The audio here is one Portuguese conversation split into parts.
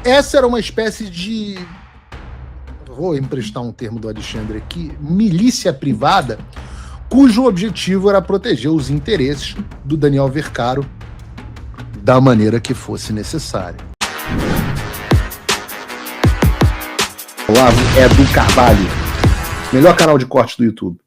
Essa era uma espécie de, vou emprestar um termo do Alexandre aqui, milícia privada, cujo objetivo era proteger os interesses do Daniel Vercaro da maneira que fosse necessária. Olavo Edu Carvalho, melhor canal de corte do YouTube.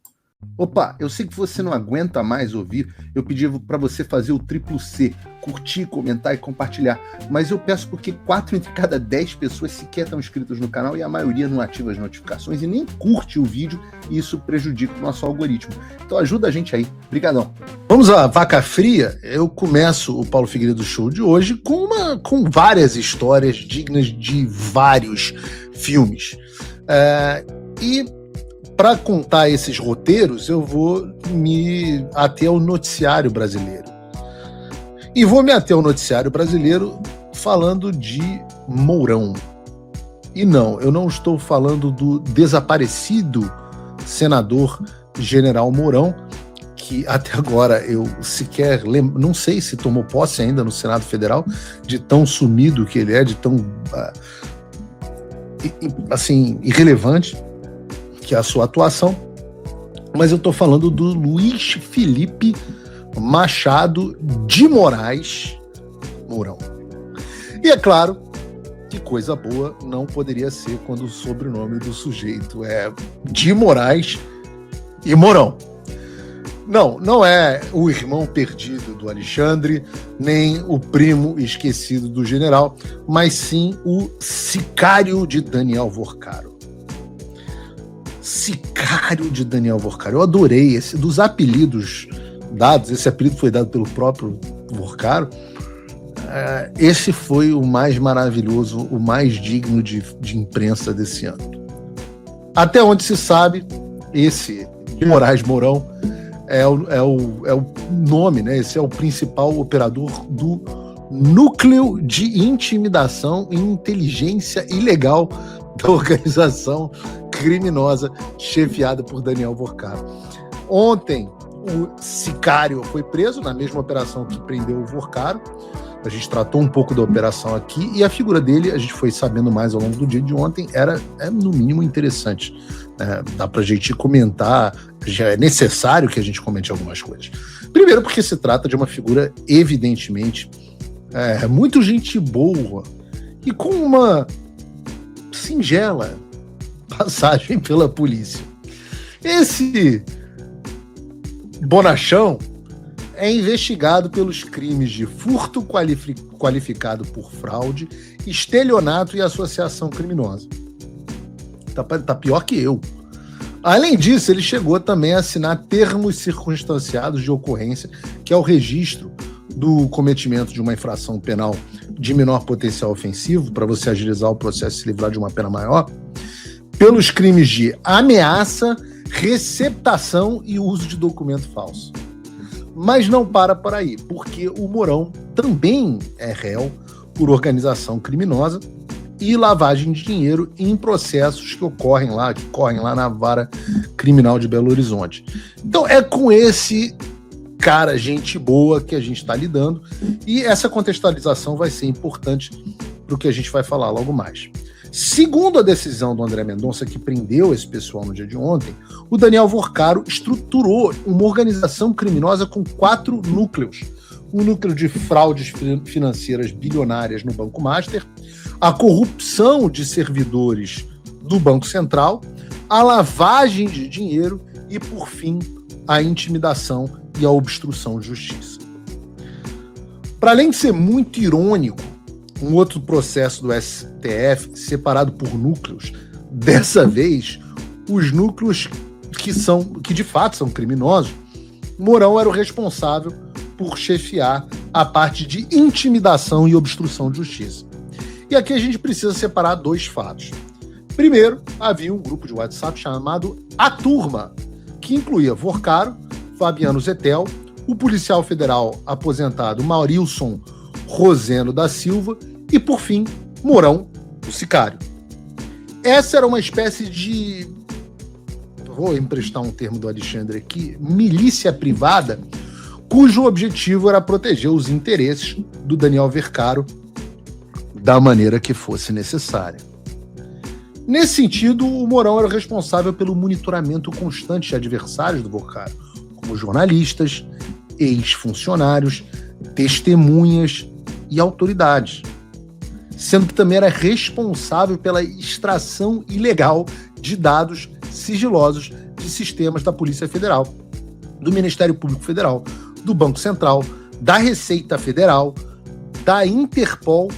Opa, eu sei que você não aguenta mais ouvir, eu pedi para você fazer o triplo C, curtir, comentar e compartilhar, mas eu peço porque 4 entre cada 10 pessoas sequer estão inscritas no canal e a maioria não ativa as notificações e nem curte o vídeo e isso prejudica o nosso algoritmo. Então ajuda a gente aí, brigadão. Vamos à vaca fria. Eu começo o Paulo Figueiredo Show de hoje com várias histórias dignas de vários filmes. Para contar esses roteiros, eu vou me ater ao noticiário brasileiro. E vou me ater ao noticiário brasileiro falando de Mourão. E não, eu não estou falando do desaparecido senador General Mourão, que até agora eu sequer lembro, não sei se tomou posse ainda no Senado Federal, de tão sumido que ele é, de tão assim, irrelevante que é a sua atuação, mas eu estou falando do Luiz Felipe Machado de Moraes Mourão. E é claro que coisa boa não poderia ser quando o sobrenome do sujeito é de Moraes e Mourão. Não é o irmão perdido do Alexandre, nem o primo esquecido do general, mas sim o sicário de Daniel Vercaro. Sicário de Daniel Vercaro. Eu adorei esse dos apelidos dados. Esse apelido foi dado pelo próprio Vercaro. Esse foi o mais maravilhoso, o mais digno de imprensa desse ano. Até onde se sabe, esse de Moraes Mourão é o nome, né? Esse é o principal operador do Núcleo de Intimidação e Inteligência Ilegal da organização criminosa chefiada por Daniel Vercaro. Ontem, o sicário foi preso na mesma operação que prendeu o Vercaro. A gente tratou um pouco da operação aqui e a figura dele, a gente foi sabendo mais ao longo do dia de ontem, é no mínimo interessante. Dá pra gente comentar, já é necessário que a gente comente algumas coisas. Primeiro porque se trata de uma figura evidentemente muito gente boa e com uma singela passagem pela polícia. Esse bonachão é investigado pelos crimes de furto qualificado por fraude, estelionato e associação criminosa. Tá pior que eu. Além disso, ele chegou também a assinar termos circunstanciados de ocorrência, que é o registro do cometimento de uma infração penal de menor potencial ofensivo, para você agilizar o processo e se livrar de uma pena maior, pelos crimes de ameaça, receptação e uso de documento falso. Mas não para por aí, porque o Mourão também é réu por organização criminosa e lavagem de dinheiro em processos que correm lá na vara criminal de Belo Horizonte. Então é com esse cara, gente boa, que a gente está lidando, e essa contextualização vai ser importante para o que a gente vai falar logo mais. Segundo a decisão do André Mendonça, que prendeu esse pessoal no dia de ontem, o Daniel Vercaro estruturou uma organização criminosa com 4 núcleos. O núcleo de fraudes financeiras bilionárias no Banco Master, a corrupção de servidores do Banco Central, a lavagem de dinheiro e, por fim, a intimidação e a obstrução de justiça. Para além de ser muito irônico, um outro processo do STF separado por núcleos, dessa vez, os núcleos que de fato são criminosos, Mourão era o responsável por chefiar a parte de intimidação e obstrução de justiça. E aqui a gente precisa separar 2 fatos. Primeiro, havia um grupo de WhatsApp chamado A Turma, que incluía Vercaro, Fabiano Zettel, o policial federal aposentado Maurilson Roseno da Silva e, por fim, Mourão, o sicário. Essa era uma espécie de, vou emprestar um termo do Alexandre aqui, milícia privada, cujo objetivo era proteger os interesses do Daniel Vercaro da maneira que fosse necessária. Nesse sentido, o Mourão era responsável pelo monitoramento constante de adversários do Vorcaro, como jornalistas, ex-funcionários, testemunhas e autoridades, sendo que também era responsável pela extração ilegal de dados sigilosos de sistemas da Polícia Federal, do Ministério Público Federal, do Banco Central, da Receita Federal, da Interpol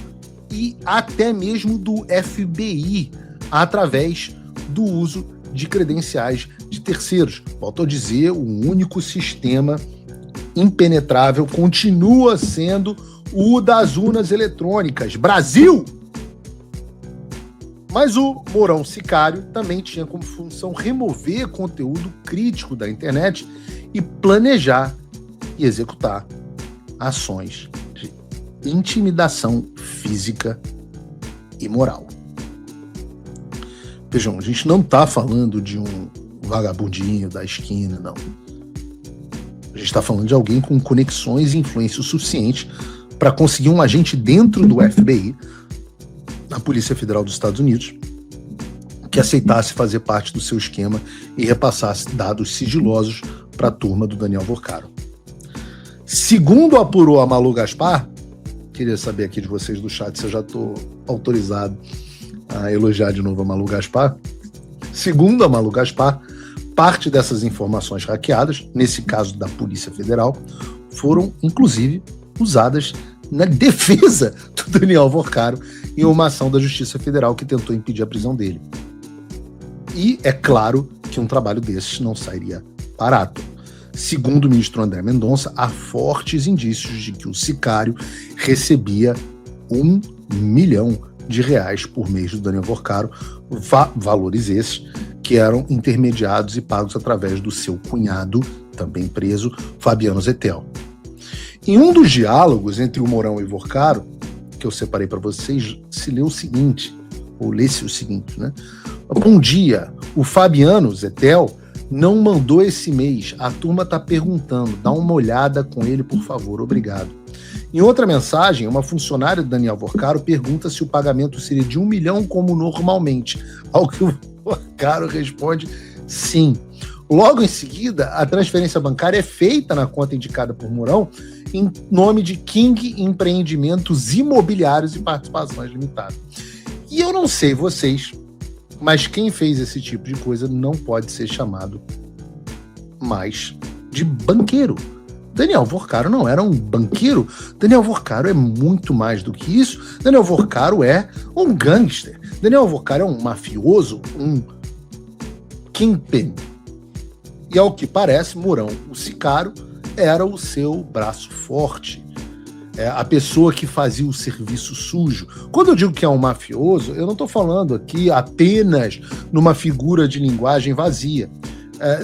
e até mesmo do FBI, através do uso de credenciais de terceiros. Volto a dizer, o único sistema impenetrável continua sendo o das urnas eletrônicas. Brasil! Mas o Mourão Sicário também tinha como função remover conteúdo crítico da internet e planejar e executar ações de intimidação física e moral. Vejam, a gente não está falando de um vagabundinho da esquina, não. A gente está falando de alguém com conexões e influência o suficiente para conseguir um agente dentro do FBI, na Polícia Federal dos Estados Unidos, que aceitasse fazer parte do seu esquema e repassasse dados sigilosos para a turma do Daniel Vorcaro. Segundo apurou a Malu Gaspar, queria saber aqui de vocês do chat se eu já estou autorizado a elogiar de novo a Malu Gaspar. Segundo a Malu Gaspar, parte dessas informações hackeadas, nesse caso da Polícia Federal, foram, inclusive, usadas na defesa do Daniel Vorcaro em uma ação da Justiça Federal que tentou impedir a prisão dele. E é claro que um trabalho desses não sairia barato. Segundo o ministro André Mendonça, há fortes indícios de que o sicário recebia R$1 milhão por mês do Daniel Vorcaro, valores esses que eram intermediados e pagos através do seu cunhado, também preso, Fabiano Zettel. Em um dos diálogos entre o Mourão e o Vorcaro, que eu separei para vocês, se lê o seguinte, ou lê-se o seguinte, né? Bom dia, o Fabiano Zettel não mandou esse mês, a turma tá perguntando, dá uma olhada com ele, por favor, obrigado. Em outra mensagem, uma funcionária do Daniel Vorcaro pergunta se o pagamento seria de R$1 milhão como normalmente, ao que o Vorcaro responde sim. Logo em seguida, a transferência bancária é feita na conta indicada por Mourão em nome de King Empreendimentos Imobiliários e Participações Limitada. E eu não sei vocês, mas quem fez esse tipo de coisa não pode ser chamado mais de banqueiro. Daniel Vorcaro não era um banqueiro. Daniel Vorcaro é muito mais do que isso. Daniel Vorcaro é um gangster. Daniel Vorcaro é um mafioso, um kingpin. E ao que parece, Mourão, o sicário, era o seu braço forte. A pessoa que fazia o serviço sujo. Quando eu digo que é um mafioso, eu não estou falando aqui apenas numa figura de linguagem vazia.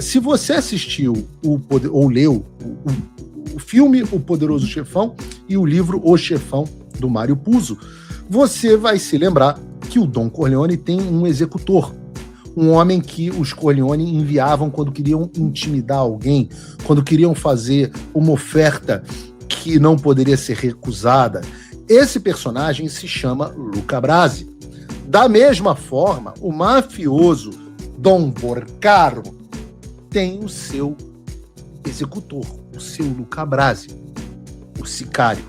Se você assistiu ou leu o filme O Poderoso Chefão e o livro O Chefão, do Mário Puzo, você vai se lembrar que o Don Corleone tem um executor, um homem que os Corleone enviavam quando queriam intimidar alguém, quando queriam fazer uma oferta que não poderia ser recusada. Esse personagem se chama Luca Brasi. Da mesma forma, o mafioso Dom Vorcaro tem o seu executor, o seu Luca Brasi, o sicário.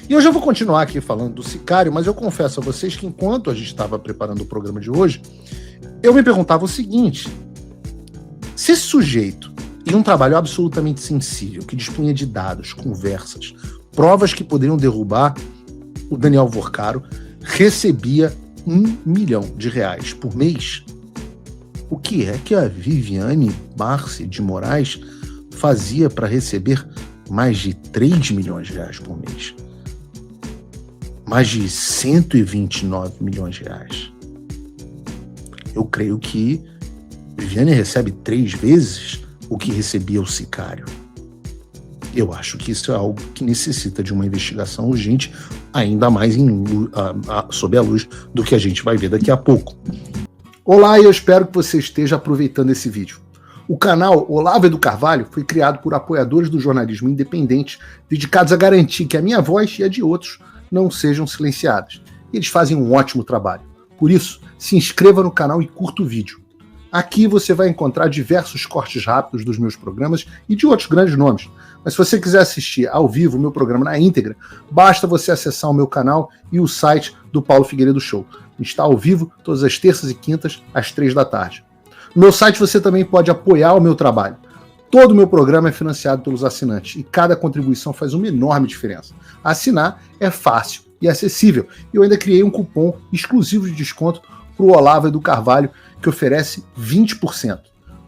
E eu já vou continuar aqui falando do sicário, mas eu confesso a vocês que enquanto a gente estava preparando o programa de hoje, eu me perguntava o seguinte: se esse sujeito, em um trabalho absolutamente sensível, que dispunha de dados, conversas, provas que poderiam derrubar o Daniel Vorcaro, recebia R$1 milhão por mês, o que é que a Viviane Marci de Moraes fazia para receber mais de R$3 milhões por mês? Mais de 129 milhões de reais. Eu creio que Viviane recebe 3 vezes o que recebia o sicário. Eu acho que isso é algo que necessita de uma investigação urgente, ainda mais sob a luz do que a gente vai ver daqui a pouco. Olá, e eu espero que você esteja aproveitando esse vídeo. O canal Olavo Edu Carvalho foi criado por apoiadores do jornalismo independente, dedicados a garantir que a minha voz e a de outros não sejam silenciadas. e eles fazem um ótimo trabalho. Por isso, se inscreva no canal e curta o vídeo. Aqui você vai encontrar diversos cortes rápidos dos meus programas e de outros grandes nomes. Mas se você quiser assistir ao vivo o meu programa na íntegra, basta você acessar o meu canal e o site do Paulo Figueiredo Show. Está ao vivo todas as terças e quintas, às 3 da tarde. No meu site você também pode apoiar o meu trabalho. Todo o meu programa é financiado pelos assinantes e cada contribuição faz uma enorme diferença. Assinar é fácil e acessível. E eu ainda criei um cupom exclusivo de desconto para o Olavo do Carvalho, que oferece 20%.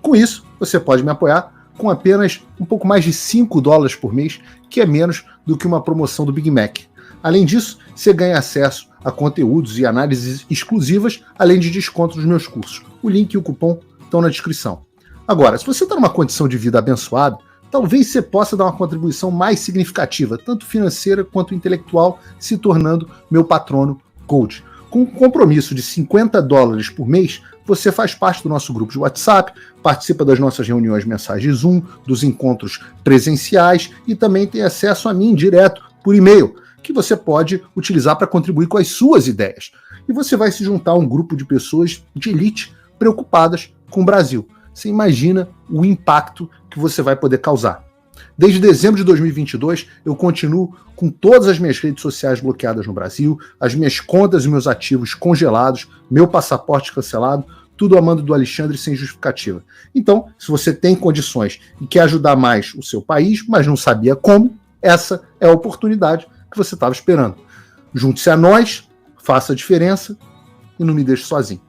Com isso, você pode me apoiar com apenas um pouco mais de $5 por mês, que é menos do que uma promoção do Big Mac. Além disso, você ganha acesso a conteúdos e análises exclusivas, além de desconto nos meus cursos. O link e o cupom estão na descrição. Agora, se você está numa condição de vida abençoada, talvez você possa dar uma contribuição mais significativa, tanto financeira quanto intelectual, se tornando meu patrono Gold. Com um compromisso de $50 por mês, você faz parte do nosso grupo de WhatsApp, participa das nossas reuniões mensais de Zoom, dos encontros presenciais e também tem acesso a mim direto por e-mail, que você pode utilizar para contribuir com as suas ideias. E você vai se juntar a um grupo de pessoas de elite preocupadas com o Brasil. Você imagina o impacto que você vai poder causar. Desde dezembro de 2022, eu continuo com todas as minhas redes sociais bloqueadas no Brasil, as minhas contas e meus ativos congelados, meu passaporte cancelado, tudo a mando do Alexandre sem justificativa. Então, se você tem condições e quer ajudar mais o seu país, mas não sabia como, essa é a oportunidade que você estava esperando. Junte-se a nós, faça a diferença e não me deixe sozinho.